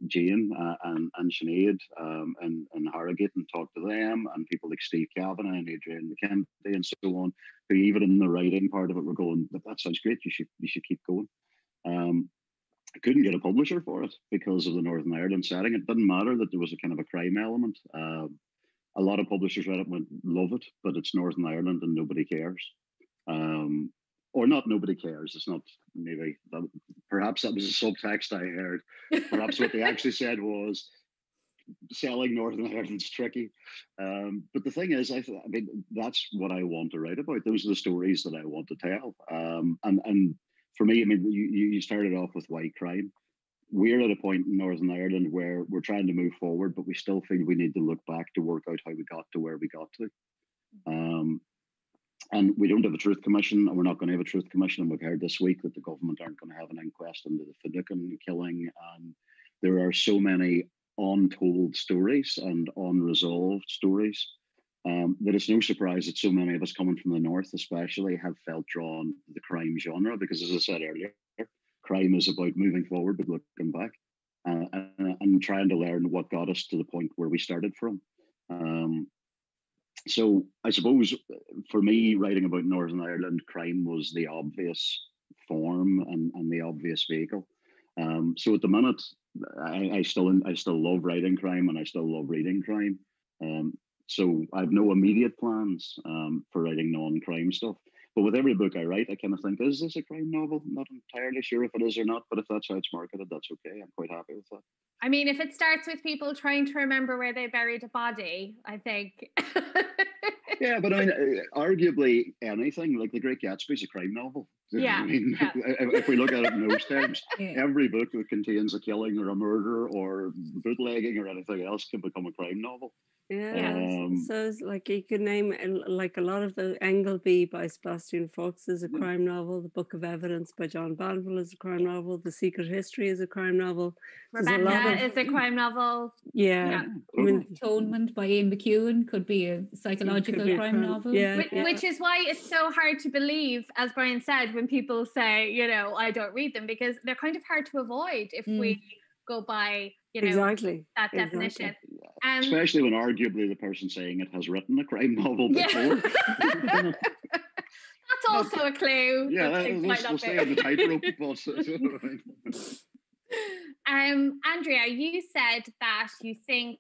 Jane and Sinead and Harrogate and talked to them, and people like Steve Kavanagh and Adrian McKenzie and so on, who even in the writing part of it were going, that sounds great, you should keep going. I couldn't get a publisher for it because of the Northern Ireland setting. It didn't matter that there was a kind of a crime element. A lot of publishers read it and went, love it, but it's Northern Ireland and nobody cares. Or not nobody cares. It's not maybe Perhaps that was a subtext I heard. Perhaps what they actually said was, selling Northern Ireland's tricky. But the thing is, I mean, that's what I want to write about. Those are the stories that I want to tell. And for me, I mean, you started off with white crime. We're at a point in Northern Ireland where we're trying to move forward, but we still feel we need to look back to work out how we got to where we got to. And we don't have a truth commission, and we're not going to have a truth commission. And we've heard this week that the government aren't going to have an inquest into the Finucane killing. And there are so many untold stories and unresolved stories that it's no surprise that so many of us coming from the north especially have felt drawn to the crime genre, because as I said earlier, crime is about moving forward but looking back and trying to learn what got us to the point where we started from. So I suppose for me, writing about Northern Ireland, crime was the obvious form and the obvious vehicle. So at the minute, I still love writing crime, and I still love reading crime. So I have no immediate plans for writing non-crime stuff. But with every book I write, I kind of think, is this a crime novel? I'm not entirely sure if it is or not, but if that's how it's marketed, that's okay. I'm quite happy with that. I mean, if it starts with people trying to remember where they buried a body, I think. Yeah, but I mean, arguably anything, like The Great Gatsby is a crime novel. Yeah. I mean, yeah. if we look at it in those terms, every book that contains a killing or a murder or bootlegging or anything else can become a crime novel. Yeah, so it's like you could name like a lot of the Engelby by Sebastian Fuchs is a crime novel. The Book of Evidence by John Banville is a crime novel. The Secret History is a crime novel. Rebecca is a crime novel. Yeah. I mean, Atonement by Ian McEwan could be a psychological crime novel. Which is why it's so hard to believe, as Brian said, when people say, you know, I don't read them, because they're kind of hard to avoid if we go by, you know, that definition. Especially when arguably the person saying it has written a crime novel before. That's also a clue. Yeah, we'll stay on the tightrope. Andrea, you said that you think,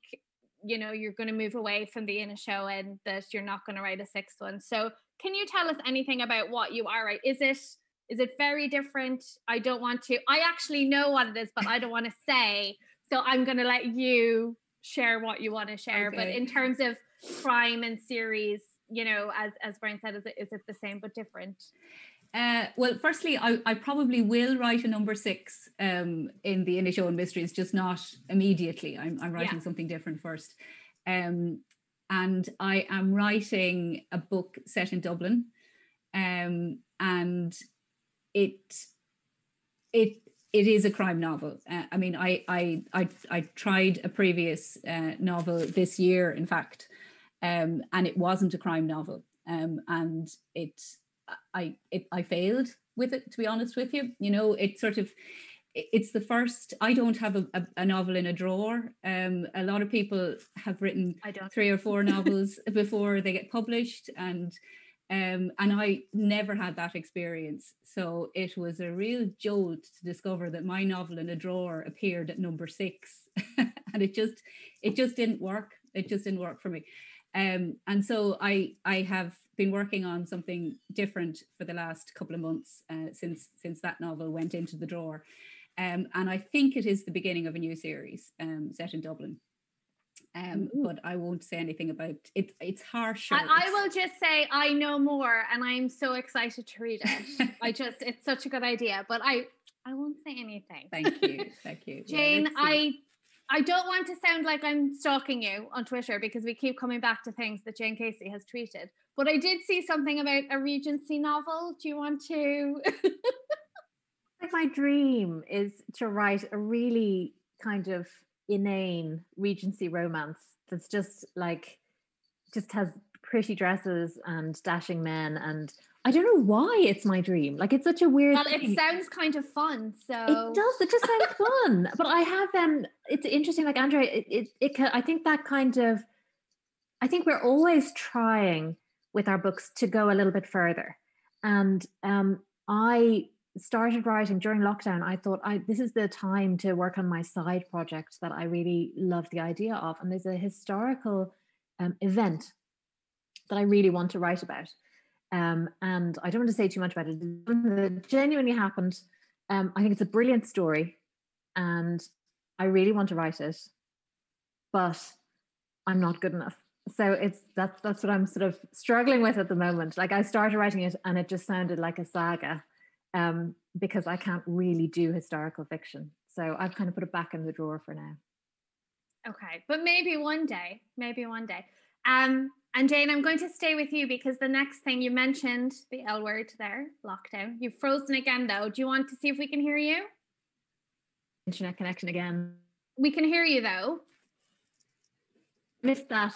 you know, you're going to move away from the Inishowen and that you're not going to write a sixth one. So can you tell us anything about what you are writing? Is it very different? I don't want to. I actually know what it is, but I don't want to say. So I'm going to let you share what you want to share. Okay. But in terms of crime and series, you know, as Brian said, is it the same but different? Well, firstly, I probably will write a number 6 in the Inishowen Mysteries, just not immediately. I'm writing something different first. And I am writing a book set in Dublin. And it is a crime novel. I mean, I tried a previous novel this year, in fact, and it wasn't a crime novel. And I failed with it, to be honest with you. You know, it's the first. I don't have a novel in a drawer. A lot of people have written 3 or 4 novels before they get published, and I never had that experience. So it was a real jolt to discover that my novel in a drawer appeared at number 6, and it just didn't work. It just didn't work for me. And so I have been working on something different for the last couple of months since that novel went into the drawer. And I think it is the beginning of a new series set in Dublin. But I won't say anything about it. It's harsher. I will just say I know more, and I'm so excited to read it. It's such a good idea, but I won't say anything. Thank you. Jane, I don't want to sound like I'm stalking you on Twitter, because we keep coming back to things that Jane Casey has tweeted. But I did see something about a Regency novel. Do you want to? Like, my dream is to write a really kind of inane Regency romance that's just has pretty dresses and dashing men, and I don't know why it's my dream. Like, it's such a weird thing. It sounds kind of fun. So it does. It just sounds fun. But I have it's interesting. Like, Andrea, I think that kind of. I think we're always trying with our books to go a little bit further, and I started writing during lockdown. I thought this is the time to work on my side project that I really love the idea of, and there's a historical event that I really want to write about. And I don't want to say too much about it. It genuinely happened. I think it's a brilliant story, and I really want to write it, but I'm not good enough. So that's what I'm sort of struggling with at the moment. Like, I started writing it and it just sounded like a saga, because I can't really do historical fiction. So I've kind of put it back in the drawer for now. Okay, but maybe one day. And Jane, I'm going to stay with you because the next thing you mentioned, the L word there, lockdown. You've frozen again though. Do you want to see if we can hear you? Internet connection again. We can hear you though. Missed that.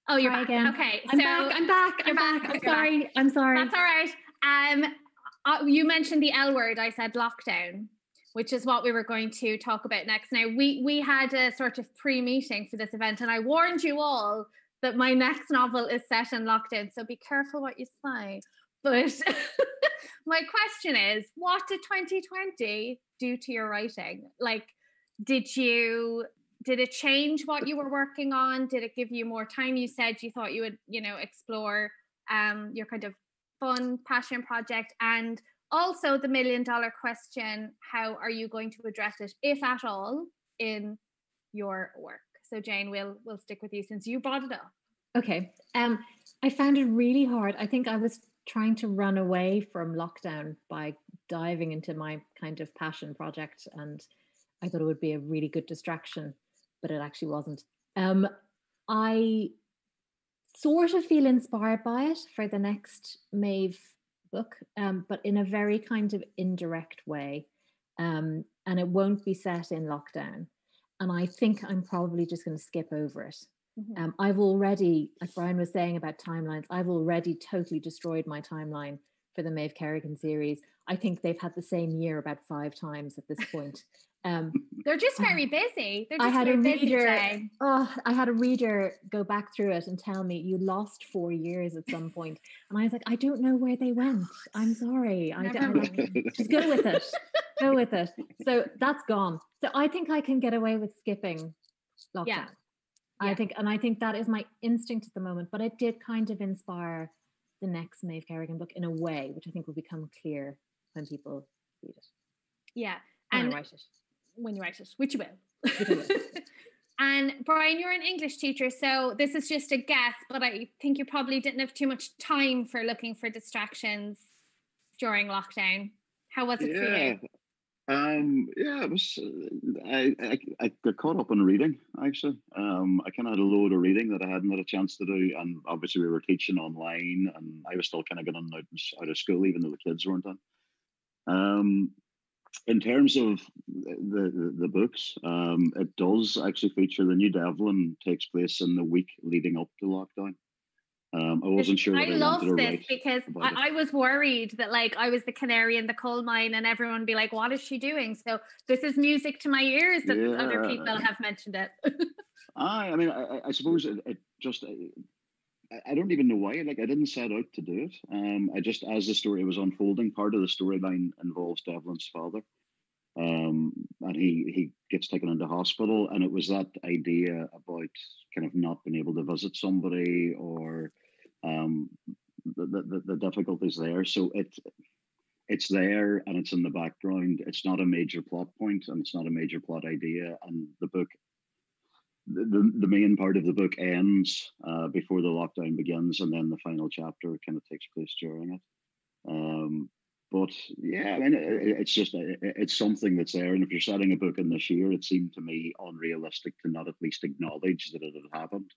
Oh, you're Try back. Again. Okay, I'm back. I'm sorry. That's all right. You mentioned the L word. I said lockdown, which is what we were going to talk about next. Now, we had a sort of pre-meeting for this event, and I warned you all that my next novel is set in lockdown, so be careful what you say. But my question is, what did 2020 do to your writing? Like, did it change what you were working on? Did it give you more time? You said you thought you would, explore your kind of fun passion project, and also the $1 million question: how are you going to address it, if at all, in your work? So Jane, we'll stick with you since you brought it up. Okay. I found it really hard. I think I was trying to run away from lockdown by diving into my kind of passion project, and I thought it would be a really good distraction, but it actually wasn't. I sort of feel inspired by it for the next Maeve book, but in a very kind of indirect way. And it won't be set in lockdown. And I think I'm probably just going to skip over it. Mm-hmm. I've already, like Brian was saying about timelines, I've already totally destroyed my timeline for the Maeve Kerrigan series. I think they've had the same year about 5 times at this point. They're just very busy. They're just I had a reader go back through it and tell me, you lost 4 years at some point, and I was like, I don't know where they went. I'm sorry. Just go with it. Go with it. So that's gone. So I think I can get away with skipping lockdown. Yeah. I think that is my instinct at the moment. But it did kind of inspire the next Maeve Kerrigan book in a way, which I think will become clear when people read it. Yeah. When I write it. When you write it, which you will. And Brian, you're an English teacher, so this is just a guess, but I think you probably didn't have too much time for looking for distractions during lockdown. How was it for you? It was. I got caught up in reading, actually. I kind of had a load of reading that I hadn't had a chance to do, and obviously we were teaching online, and I was still kind of getting out of school, even though the kids weren't in. In terms of the books, it does actually feature the New Devlin takes place in the week leading up to lockdown. I wasn't sure. I love this because I was worried that like I was the canary in the coal mine and everyone would be like, what is she doing? So this is music to my ears that other people have mentioned it. I suppose it just... I don't even know why. Like, I didn't set out to do it. I just, as the story was unfolding, part of the storyline involves Devlin's father, and he gets taken into hospital, and it was that idea about kind of not being able to visit somebody, or the difficulties there. So it's there, and it's in the background. It's not a major plot point, and it's not a major plot idea. And the book. The main part of the book ends before the lockdown begins, and then the final chapter kind of takes place during it. But yeah, I mean, it's something that's there. And if you're setting a book in this year, it seemed to me unrealistic to not at least acknowledge that it had happened.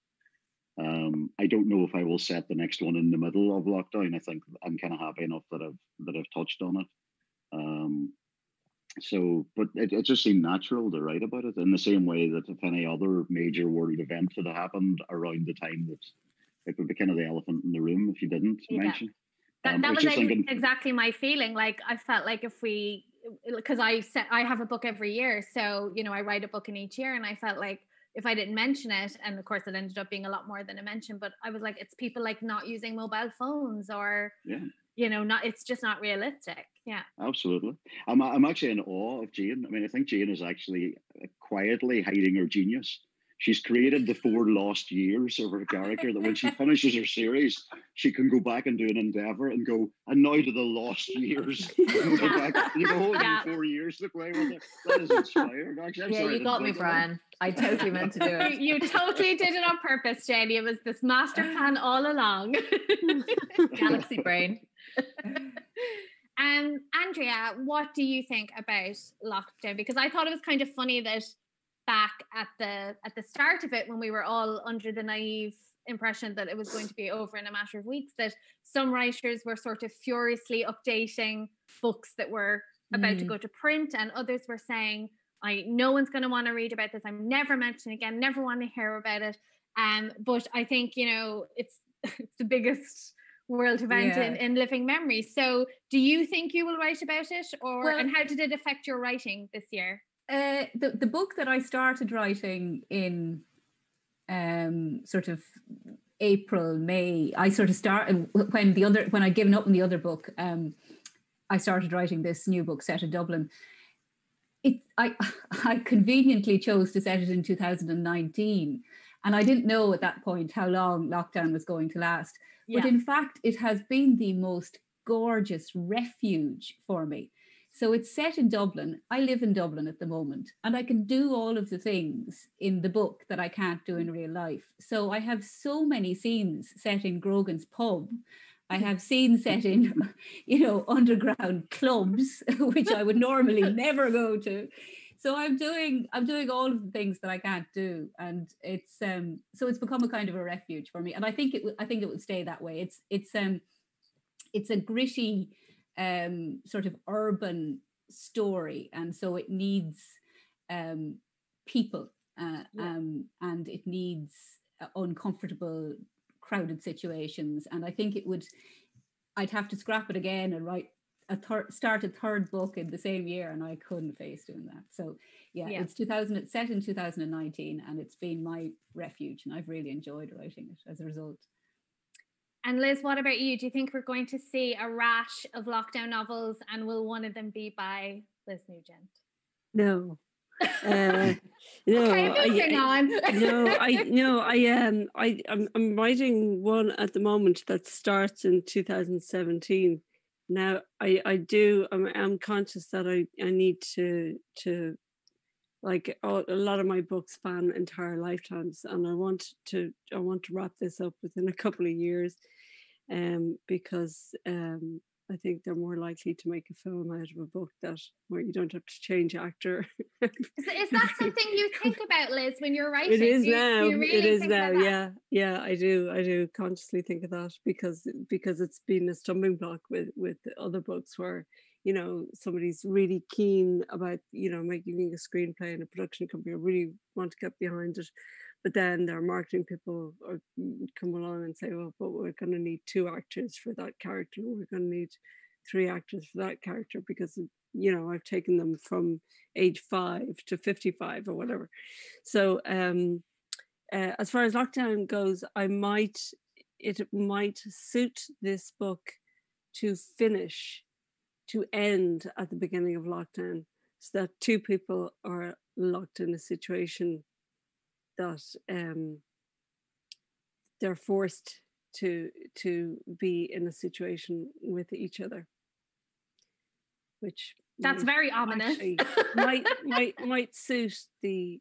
I don't know if I will set the next one in the middle of lockdown. I think I'm kind of happy enough that I've touched on it. So, but it just seemed natural to write about it in the same way that if any other major world event had happened around the time that it would be kind of the elephant in the room if you didn't mention. That was exactly my feeling. Like, I felt like if we, because I have a book every year, so I write a book in each year, and I felt like if I didn't mention it, and of course it ended up being a lot more than a mention, but I was like, it's people like not using mobile phones, or not, it's just not realistic. Yeah, absolutely. I'm actually in awe of Jane. I mean, I think Jane is actually quietly hiding her genius. she's created the 4 lost years of her character, that when she finishes her series, she can go back and do an endeavour and go, and now to the lost years. And go back, you go, oh, 4 years to play with it. That is inspired. Actually, Yeah, you got me, Brian. I totally meant to do it. You totally did it on purpose, Jenny. It was this master plan all along. Galaxy brain. Andrea, what do you think about lockdown? Because I thought it was kind of funny that back at the start of it, when we were all under the naive impression that it was going to be over in a matter of weeks, that some writers were sort of furiously updating books that were about to go to print, and others were saying, no one's going to want to read about this, I'm never mentioning again, never want to hear about it. But I think, it's the biggest world event in living memory. So do you think you will write about it, and how did it affect your writing this year? The book that I started writing in sort of April, May, I sort of started when I'd given up on the other book, I started writing this new book set in Dublin. I conveniently chose to set it in 2019, and I didn't know at that point how long lockdown was going to last. But in fact, it has been the most gorgeous refuge for me. So it's set in Dublin. I live in Dublin at the moment, and I can do all of the things in the book that I can't do in real life. So I have so many scenes set in Grogan's pub. I have scenes set in, underground clubs, which I would normally never go to. So I'm doing all of the things that I can't do, and it's so it's become a kind of a refuge for me. And I think it will stay that way. It's a gritty sort of urban story, and so it needs people, and it needs uncomfortable, crowded situations. And I think I'd have to scrap it again and start a third book in the same year, and I couldn't face doing that. So it's set in 2019, and it's been my refuge, and I've really enjoyed writing it as a result. And Liz, what about you? Do you think we're going to see a rash of lockdown novels, and will one of them be by Liz Nugent? No. Okay, moving on. I'm writing one at the moment that starts in 2017. Now I'm conscious that I need to like a lot of my books span entire lifetimes, and I want to wrap this up within a couple of years, because I think they're more likely to make a film out of a book where you don't have to change actor. Is that something you think about, Liz, when you're writing? It is now. It is now. Yeah. I do consciously think of that because it's been a stumbling block with other books where, somebody's really keen about, making a screenplay, and a production company really want to get behind it. But then their marketing people come along and say, well, but we're going to need 2 actors for that character. We're going to need 3 actors for that character because, I've taken them from age 5 to 55 or whatever. So as far as lockdown goes, it might suit this book to end at the beginning of lockdown, so that 2 people are locked in a situation that they're forced to be in a situation with each other, which that's very ominous. might suit the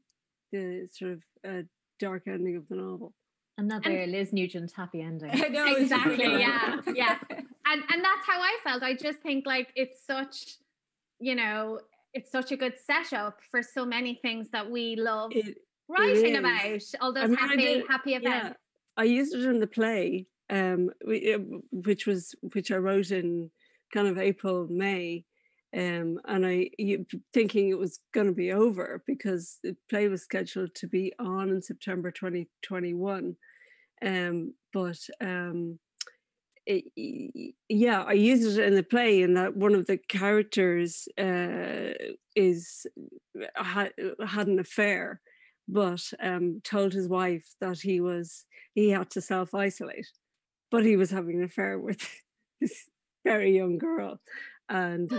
sort of dark ending of the novel. Another Liz Nugent happy ending. No, exactly. Yeah. And that's how I felt. I just think it's such, it's such a good setup for so many things that we love writing about. All those happy events. Yeah. I used it in the play, which I wrote in kind of April, May, and thinking it was going to be over because the play was scheduled to be on in September 2021. I used it in the play, and that one of the characters had an affair, but told his wife that he had to self-isolate, but he was having an affair with this very young girl, and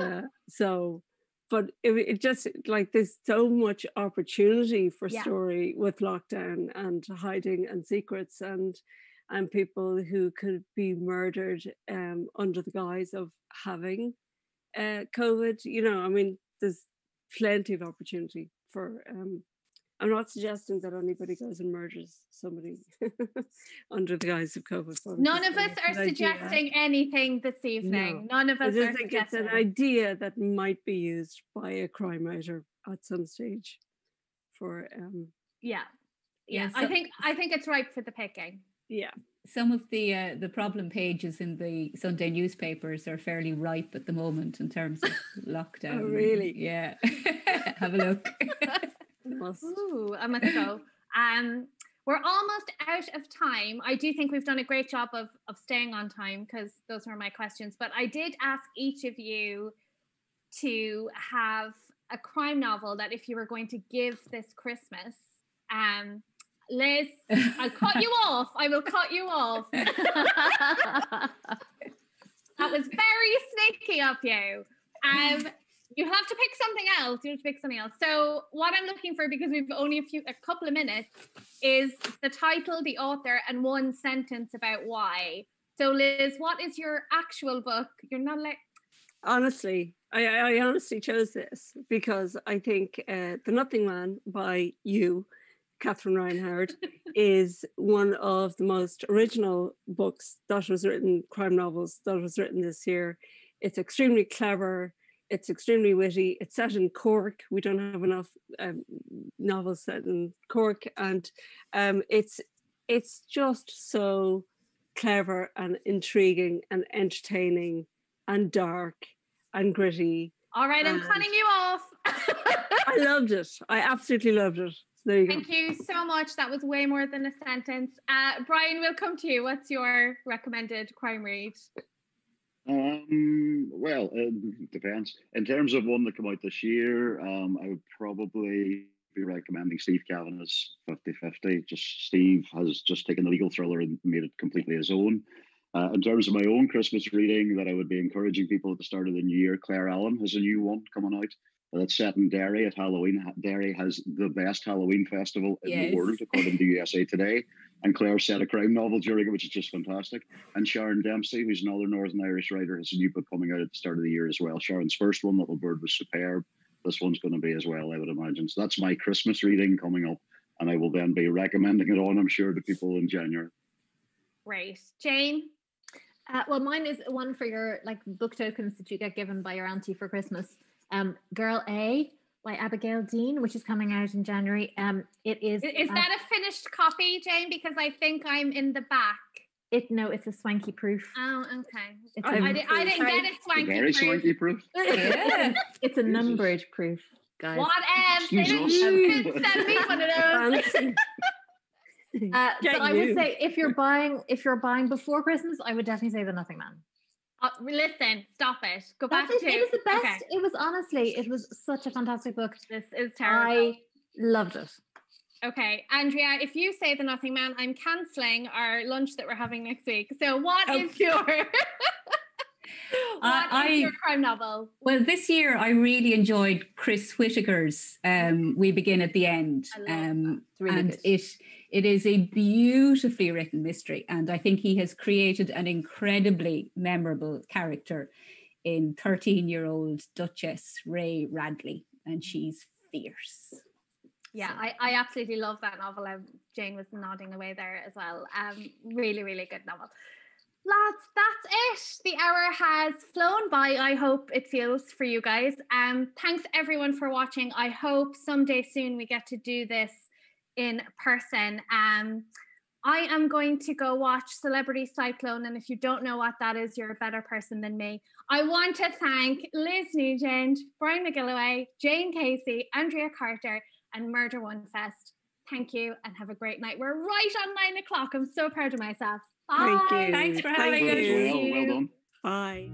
but it just like there's so much opportunity for Yeah. story with lockdown and hiding and secrets and people who could be murdered under the guise of having COVID. You know, I mean, there's plenty of opportunity for. I'm not suggesting that anybody goes and murders somebody under the guise of COVID. None of us are suggesting anything this evening. No. None of us I are just think suggesting. it's an idea that might be used by a crime writer at some stage for Yeah. Yeah, I think it's ripe for the picking. Yeah. Some of the problem pages in the Sunday newspapers are fairly ripe at the moment in terms of lockdown. Oh, really? Yeah. Have a look. Ooh, I must go. We're almost out of time. I do think we've done a great job of staying on time because those were my questions. But I did ask each of you to have a crime novel that if you were going to give this Christmas, Liz, I'll cut you off. I will cut you off. That was very sneaky of you. You have to pick something else. So what I'm looking for, because we've only a couple of minutes, is the title, the author, and one sentence about why. So Liz, what is your actual book? You're not like... Honestly, I honestly chose this because I think The Nothing Man by you, Catherine Reinhard, is one of the most original books that was written, crime novels that was written this year. It's extremely clever. It's extremely witty. It's set in Cork. We don't have enough novels set in Cork, and it's just so clever and intriguing and entertaining and dark and gritty. All right, I'm cutting you off. I loved it. I absolutely loved it. So there you go. Thank you so much. That was way more than a sentence. Brian, we'll come to you. What's your recommended crime read? Well, it depends. In terms of one that came out this year, I would probably be recommending Steve Kavanagh's 50/50. Steve has just taken the legal thriller and made it completely his own. In terms of my own Christmas reading that I would be encouraging people at the start of the new year, Claire Allen has a new one coming out that's set in Derry at Halloween. Derry has the best Halloween festival in the world, according to USA Today. And Claire set a crime novel during it, which is just fantastic. And Sharon Dempsey, who's another Northern Irish writer, has a new book coming out at the start of the year as well. Sharon's first one, Little Bird, was superb. This one's going to be as well, I would imagine. So that's my Christmas reading coming up. And I will then be recommending it on, I'm sure, to people in January. Great. Jane? Well, mine is one for your book tokens that you get given by your auntie for Christmas. Girl A by Abigail Dean, which is coming out in January. It is. Is that a finished copy, Jane? Because I think I'm in the back. No, it's a swanky proof. Oh, okay. I didn't get a swanky Very proof. swanky proof. Yeah. It's a numbered proof, guys. What they didn't send me one of those. But I would say if you're buying before Christmas, I would definitely say The Nothing Man. Listen, stop it. Go back to it was the best. Okay. It was such a fantastic book. This is terrible. I loved it. Okay, Andrea, if you say The Nothing Man, I'm cancelling our lunch that we're having next week. So what is your your crime novel? Well, this year I really enjoyed Chris Whittaker's We Begin at the End. I love It's really good. It is a beautifully written mystery, and I think he has created an incredibly memorable character in 13-year-old Duchess Ray Radley, and she's fierce. Yeah, I absolutely love that novel. Jane was nodding away there as well. Really, really good novel. Lads, that's it. The hour has flown by. I hope it feels for you guys. Thanks everyone for watching. I hope someday soon we get to do this in person. I am going to go watch Celebrity Cyclone, and if you don't know what that is, you're a better person than me. I want to thank Liz Nugent, Brian McGilloway, Jane Casey, Andrea Carter, and Murder One Fest. Thank you and have a great night. We're right on 9 o'clock. I'm so proud of myself. Bye. Thank you. Thanks for having us. Well done. Bye.